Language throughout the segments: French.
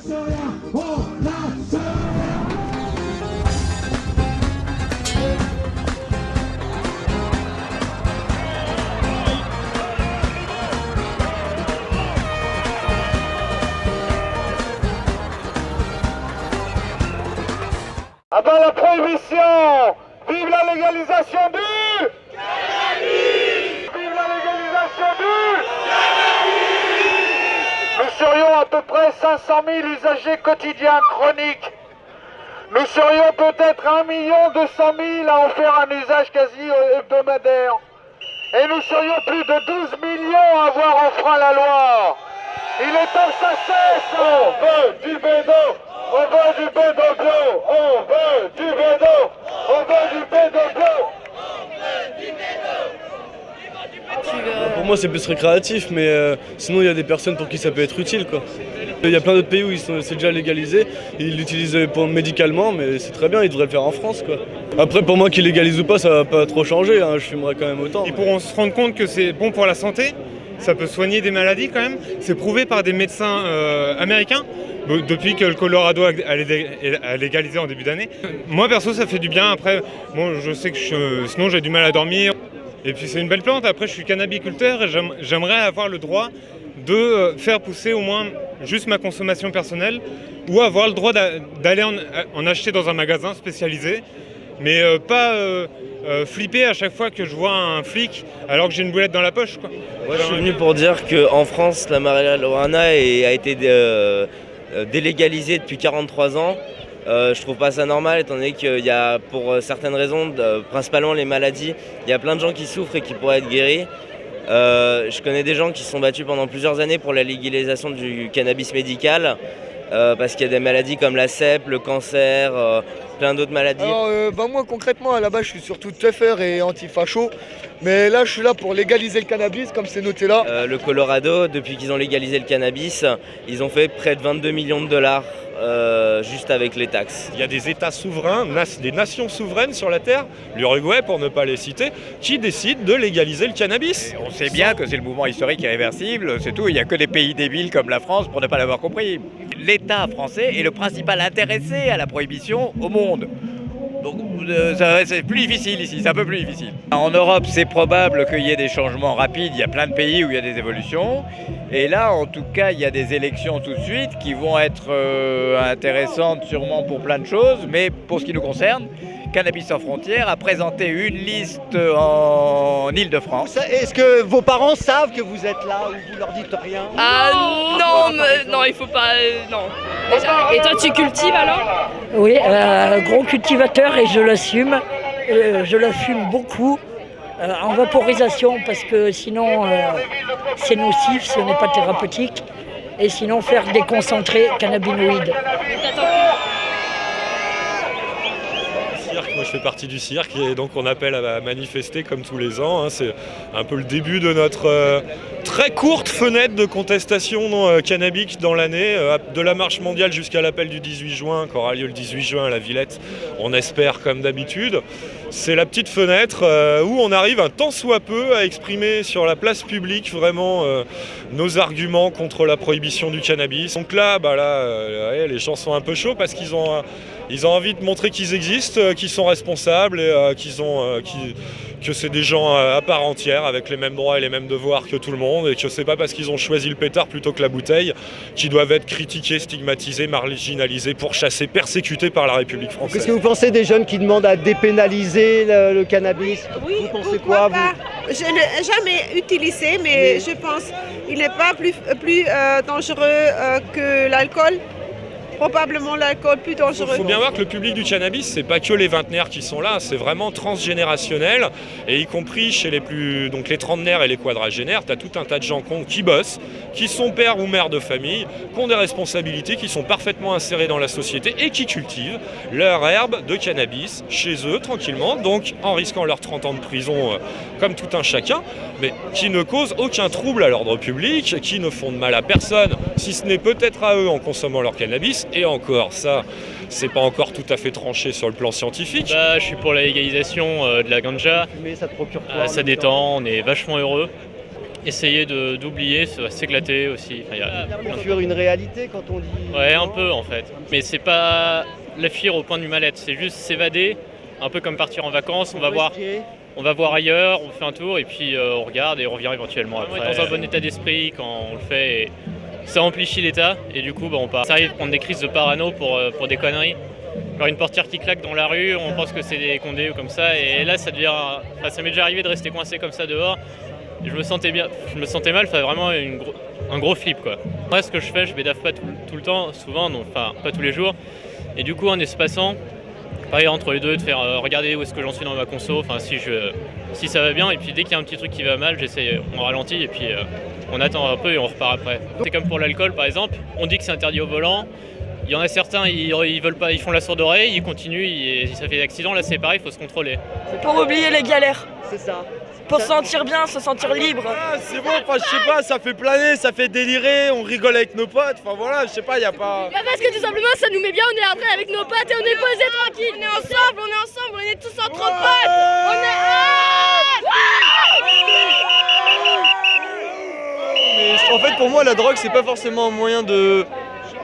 Ah ben la prohibition! Vive la légalisation du cannabis! Vive la légalisation du cannabis! Nous serions à peu près 500 000 usagers quotidiens chroniques. Nous serions peut-être 1 200 000 à en faire un usage quasi hebdomadaire. Et nous serions plus de 12 millions à avoir enfreint la loi. Il est temps que ça cesse! On veut du bédo! On veut du bédo bio! On veut du bédo! On veut du bédo bio! On veut du bédo! Pour moi c'est plus récréatif, mais sinon il y a des personnes pour qui ça peut être utile, quoi. Il y a plein d'autres pays où c'est déjà légalisé, ils l'utilisent médicalement, mais c'est très bien, ils devraient le faire en France, quoi. Après pour moi qu'ils légalisent ou pas, ça va pas trop changer, hein, je fumerai quand même autant. Ils pourront se rendre compte que c'est bon pour la santé, ça peut soigner des maladies quand même, c'est prouvé par des médecins américains. Depuis que le Colorado a légalisé en début d'année. Moi perso ça fait du bien, après bon, je sais que sinon j'ai du mal à dormir. Et puis c'est une belle plante, après je suis cannabiculteur et j'aimerais avoir le droit de faire pousser au moins juste ma consommation personnelle ou avoir le droit d'aller en acheter dans un magasin spécialisé, mais pas flipper à chaque fois que je vois un flic alors que j'ai une boulette dans la poche, quoi. Moi je suis venu pour dire qu'en France la marijuana a été délégalisée depuis 43 ans. Je trouve pas ça normal étant donné qu'il y a pour certaines raisons, principalement les maladies, il y a plein de gens qui souffrent et qui pourraient être guéris. Je connais des gens qui se sont battus pendant plusieurs années pour la légalisation du cannabis médical parce qu'il y a des maladies comme la CEP, le cancer, plein d'autres maladies. Alors, moi concrètement à la base je suis surtout tougher et anti-facho, mais là je suis là pour légaliser le cannabis comme c'est noté là. Le Colorado, depuis qu'ils ont légalisé le cannabis, ils ont fait près de 22 millions de dollars juste avec les taxes. Il y a des États souverains, des nations souveraines sur la Terre, l'Uruguay pour ne pas les citer, qui décident de légaliser le cannabis. Et on sait bien que c'est le mouvement historique irréversible, c'est tout, il n'y a que des pays débiles comme la France pour ne pas l'avoir compris. L'État français est le principal intéressé à la prohibition au monde. Donc c'est plus difficile ici, c'est un peu plus difficile. En Europe, c'est probable qu'il y ait des changements rapides, il y a plein de pays où il y a des évolutions. Et là, en tout cas, il y a des élections tout de suite qui vont être intéressantes sûrement pour plein de choses. Mais pour ce qui nous concerne, Cannabis sans frontières a présenté une liste en Île-de-France. Est-ce que vos parents savent que vous êtes là ou vous leur dites rien? Non, il faut pas... non. Déjà. Et toi, tu cultives alors? Oui, gros cultivateur et je l'assume. Je la fume beaucoup. En vaporisation parce que sinon c'est nocif, ce n'est pas thérapeutique. Et sinon faire des concentrés cannabinoïdes. Moi je fais partie du cirque et donc on appelle à manifester comme tous les ans, hein. C'est un peu le début de notre très courte fenêtre de contestation cannabique dans l'année, de la marche mondiale jusqu'à l'appel du 18 juin, qui aura lieu le 18 juin à la Villette, on espère comme d'habitude. C'est la petite fenêtre où on arrive un tant soit peu à exprimer sur la place publique vraiment nos arguments contre la prohibition du cannabis. Donc là, les gens sont un peu chauds parce qu'ils ont envie de montrer qu'ils existent, qu'ils sont responsables et que c'est des gens à part entière avec les mêmes droits et les mêmes devoirs que tout le monde et que c'est pas parce qu'ils ont choisi le pétard plutôt que la bouteille qu'ils doivent être critiqués, stigmatisés, marginalisés, pourchassés, persécutés par la République française. Qu'est-ce que vous pensez des jeunes qui demandent à dépénaliser le cannabis? Oui, vous pensez quoi Je n'ai jamais utilisé, mais je pense qu'il n'est pas plus dangereux que l'alcool. Probablement l'alcool plus dangereux. Il faut bien voir que le public du cannabis, c'est pas que les vingtenaires qui sont là, c'est vraiment transgénérationnel, et y compris chez les trentenaires et les quadragénaires, tu as tout un tas de gens qui bossent, qui sont pères ou mères de famille, qui ont des responsabilités, qui sont parfaitement insérés dans la société et qui cultivent leur herbe de cannabis chez eux tranquillement, donc en risquant leurs 30 ans de prison comme tout un chacun, mais qui ne causent aucun trouble à l'ordre public, qui ne font de mal à personne, si ce n'est peut-être à eux en consommant leur cannabis. Et encore, ça, c'est pas encore tout à fait tranché sur le plan scientifique. Je suis pour la légalisation de la ganja. Mais ça te procure quoi? Ça détend, on est vachement heureux. essayer d'oublier, s'éclater aussi. Enfin, Fuir une réalité quand on dit... Ouais, un peu en fait. Mais c'est pas la fuir au point du mal-être, c'est juste s'évader, un peu comme partir en vacances, on va voir ailleurs, on fait un tour et puis on regarde et on revient éventuellement après. On est dans un bon état d'esprit quand on le fait et ça amplifie l'état et du coup on part. Ça arrive de prendre des crises de parano pour des conneries. Genre une portière qui claque dans la rue, on pense que c'est des condés ou comme ça et là ça devient... Enfin, ça m'est déjà arrivé de rester coincé comme ça dehors. Et je me sentais mal, ça vraiment un gros flip quoi. Après ce que je fais, je bédave pas tout le temps, souvent, donc, enfin pas tous les jours. Et du coup en espaçant, pareil entre les deux, de faire regarder où est-ce que j'en suis dans ma conso, enfin si ça va bien, et puis dès qu'il y a un petit truc qui va mal, on ralentit et puis on attend un peu et on repart après. C'est comme pour l'alcool par exemple, on dit que c'est interdit au volant. Il y en a certains, ils veulent pas, ils font la sourde oreille, ils continuent, et ça fait des accidents. Là c'est pareil, il faut se contrôler. Pour oublier les galères. C'est ça. Pour se sentir bien, se sentir libre. Ah, c'est bon, enfin, je sais pas, ça fait planer, ça fait délirer, on rigole avec nos potes, enfin voilà, je sais pas, y a pas... Bah parce que tout simplement ça nous met bien, on est après avec nos potes et on est posé tranquille. On est ensemble, on est tous entre potes. On Mais en fait pour moi la drogue c'est pas forcément un moyen de...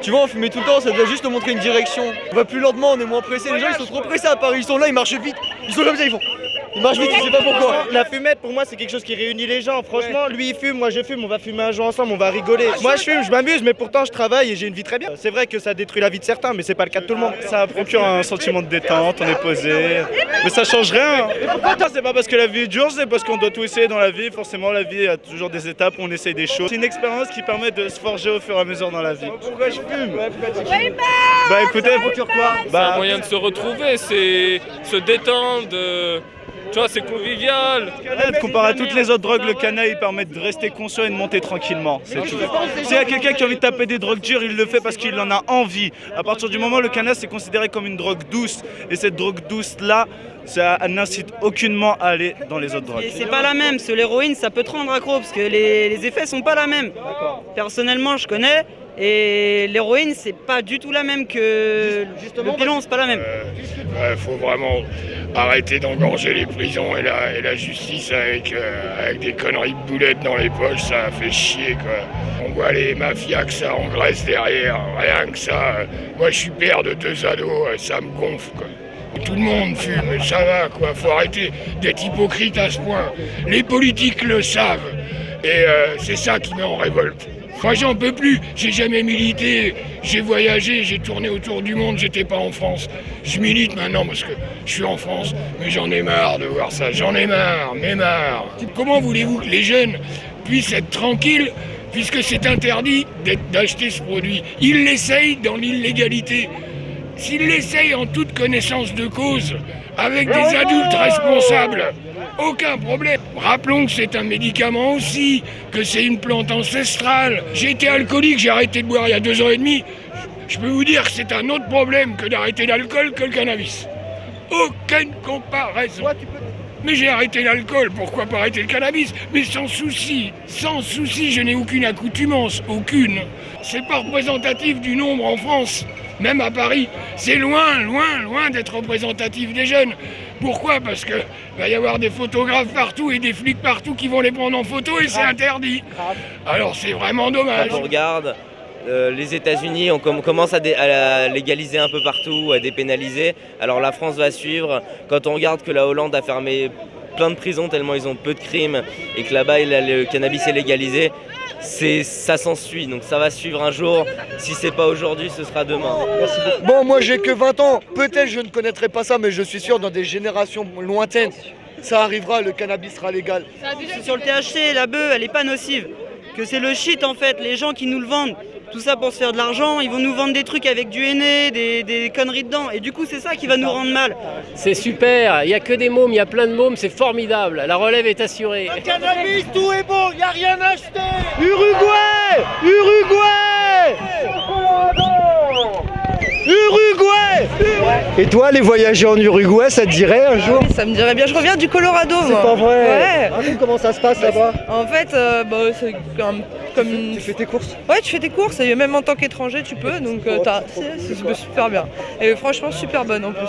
Tu vois, on fumait tout le temps, ça doit juste te montrer une direction. On va plus lentement, on est moins pressé. Les gens ils sont trop pressés à Paris, ils sont là, ils marchent vite. Ils sont comme ça, ils marchent vite, je sais pas pourquoi. La fumette pour moi c'est quelque chose qui réunit les gens. Franchement, lui il fume, moi je fume, on va fumer un jour ensemble, on va rigoler. Moi je fume, je m'amuse, mais pourtant je travaille et j'ai une vie très bien. C'est vrai que ça détruit la vie de certains, mais c'est pas le cas de tout le monde. Ça procure un sentiment de détente, on est posé. Mais ça change rien. Et pourquoi toi, c'est pas parce que la vie est dure, c'est parce qu'on doit tout essayer dans la vie. Forcément la vie a toujours des étapes où on essaye des choses. C'est une expérience qui permet de se forger au fur et à mesure dans la vie. Pourquoi je fume? Bah écoutez, procure quoi? C'est un moyen de se retrouver, c'est se détendre, tu vois, c'est convivial. Comparé à toutes les autres drogues, le cannabis il permet de rester conscient et de monter tranquillement. C'est tout. S'il y a quelqu'un qui a envie de taper des drogues dures, il le fait parce qu'il en a envie. À partir du moment où le cannabis est considéré comme une drogue douce, et cette drogue douce là, ça n'incite aucunement à aller dans les autres drogues. C'est pas la même, parce que l'héroïne ça peut te rendre accro parce que les effets sont pas la même. Personnellement je connais. Et l'héroïne, c'est pas du tout la même que le pilon, c'est pas la même. Faut vraiment arrêter d'engorger les prisons et la justice avec des conneries de boulettes dans les poches, ça fait chier quoi. On voit les mafias que ça engraisse derrière, rien que ça. Moi je suis père de 2 ados, ça me gonfle quoi. Tout le monde fume, ça va quoi, faut arrêter d'être hypocrite à ce point. Les politiques le savent et c'est ça qui met en révolte. Moi j'en peux plus, j'ai jamais milité, j'ai voyagé, j'ai tourné autour du monde, j'étais pas en France. Je milite maintenant parce que je suis en France, mais j'en ai marre de voir ça, j'en ai marre, mais marre. Comment voulez-vous que les jeunes puissent être tranquilles puisque c'est interdit d'acheter ce produit? Ils l'essayent dans l'illégalité. S'ils l'essayent en toute connaissance de cause, avec des adultes responsables, aucun problème. Rappelons que c'est un médicament aussi, que c'est une plante ancestrale. J'ai été alcoolique, j'ai arrêté de boire il y a 2 ans et demi. Je peux vous dire que c'est un autre problème que d'arrêter l'alcool que le cannabis. Aucune comparaison. Mais j'ai arrêté l'alcool, pourquoi pas arrêter le cannabis? Mais sans souci, je n'ai aucune accoutumance, aucune. C'est pas représentatif du nombre en France, même à Paris. C'est loin d'être représentatif des jeunes. Pourquoi? Parce que va y avoir des photographes partout et des flics partout qui vont les prendre en photo et c'est interdit. Alors c'est vraiment dommage. Quand on regarde, les États-Unis, on commence à légaliser un peu partout, à dépénaliser. Alors la France va suivre. Quand on regarde que la Hollande a fermé plein de prisons tellement ils ont peu de crimes et que là-bas le cannabis est légalisé, ça s'ensuit. Donc ça va suivre un jour. Si c'est pas aujourd'hui, ce sera demain. Bon, moi j'ai que 20 ans. Peut-être je ne connaîtrai pas ça, mais je suis sûr dans des générations lointaines, ça arrivera, le cannabis sera légal. C'est sur le THC, la bœuf, elle est pas nocive. Que c'est le shit en fait, les gens qui nous le vendent. Tout ça pour se faire de l'argent, ils vont nous vendre des trucs avec du henné, des conneries dedans. Et du coup, c'est ça qui va nous rendre mal. C'est super, il n'y a que des mômes, il y a plein de mômes, c'est formidable. La relève est assurée. Le cannabis, tout est bon, il n'y a rien à acheter. Uruguay! Et toi, aller voyager en Uruguay, ça te dirait un jour? Oui, ça me dirait bien. Je reviens du Colorado, moi. C'est pas vrai? Ouais. Raconte comment ça se passe là-bas. En fait, c'est comme Tu fais tes courses? Ouais, tu fais tes courses, et même en tant qu'étranger, tu peux, donc c'est super bien. Et franchement, super bonne en plus.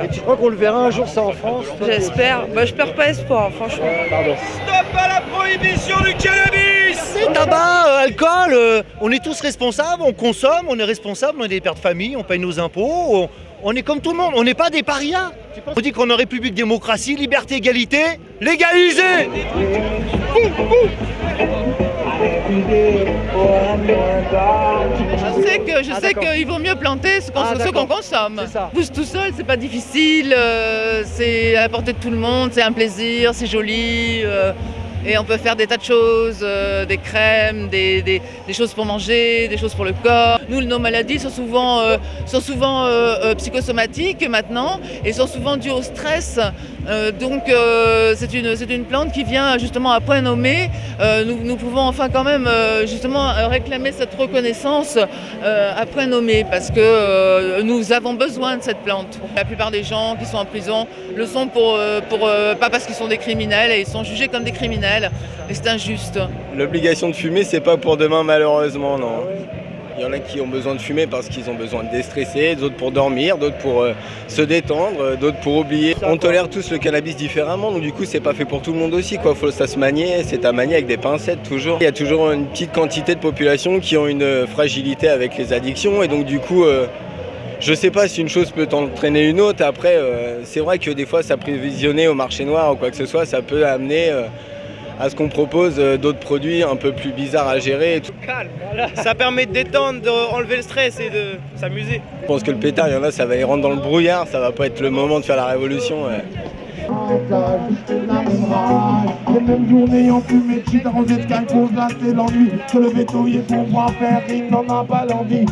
Et tu crois qu'on le verra un jour ça en France? J'espère. Je perds pas espoir, franchement. Pardon. Stop à la prohibition du cannabis! C'est tabac, alcool, on est tous responsables, on consomme, on est responsable, on est des pères de famille, on paye nos impôts, on est comme tout le monde, on n'est pas des parias. On dit qu'on est République, démocratie, liberté, égalité, légalisé. Je sais qu'il vaut mieux planter ce qu'on consomme. Pousse tout seul, c'est pas difficile, c'est à la portée de tout le monde, c'est un plaisir, c'est joli. Et on peut faire des tas de choses, des crèmes, des choses pour manger, des choses pour le corps. Nous, nos maladies sont souvent psychosomatiques maintenant et sont souvent dues au stress. Donc c'est une plante qui vient justement à point nommé. Nous pouvons enfin quand même justement réclamer cette reconnaissance à point nommé parce que nous avons besoin de cette plante. La plupart des gens qui sont en prison le sont pas parce qu'ils sont des criminels et ils sont jugés comme des criminels. Et c'est injuste. L'obligation de fumer, c'est pas pour demain malheureusement, non. Il y en a qui ont besoin de fumer parce qu'ils ont besoin de déstresser, d'autres pour dormir, d'autres pour se détendre, d'autres pour oublier. On tolère tous le cannabis différemment, donc du coup c'est pas fait pour tout le monde aussi, quoi. Faut ça se manier, c'est à manier avec des pincettes toujours. Il y a toujours une petite quantité de population qui ont une fragilité avec les addictions et donc du coup je sais pas si une chose peut entraîner une autre. Après c'est vrai que des fois s'approvisionner au marché noir ou quoi que ce soit, ça peut amener à ce qu'on propose d'autres produits un peu plus bizarres à gérer. Calme, voilà. Ça permet de détendre, d'enlever le stress et de s'amuser. Je pense que le pétard, il y en a, ça va les rendre dans le brouillard, ça va pas être le moment de faire la révolution. Ouais. Les mêmes journées en fumée, cheat, arrosé de caille, pose là c'est l'ennui. Se lever tôt, pour pouvoir faire, il n'en a pas l'envie.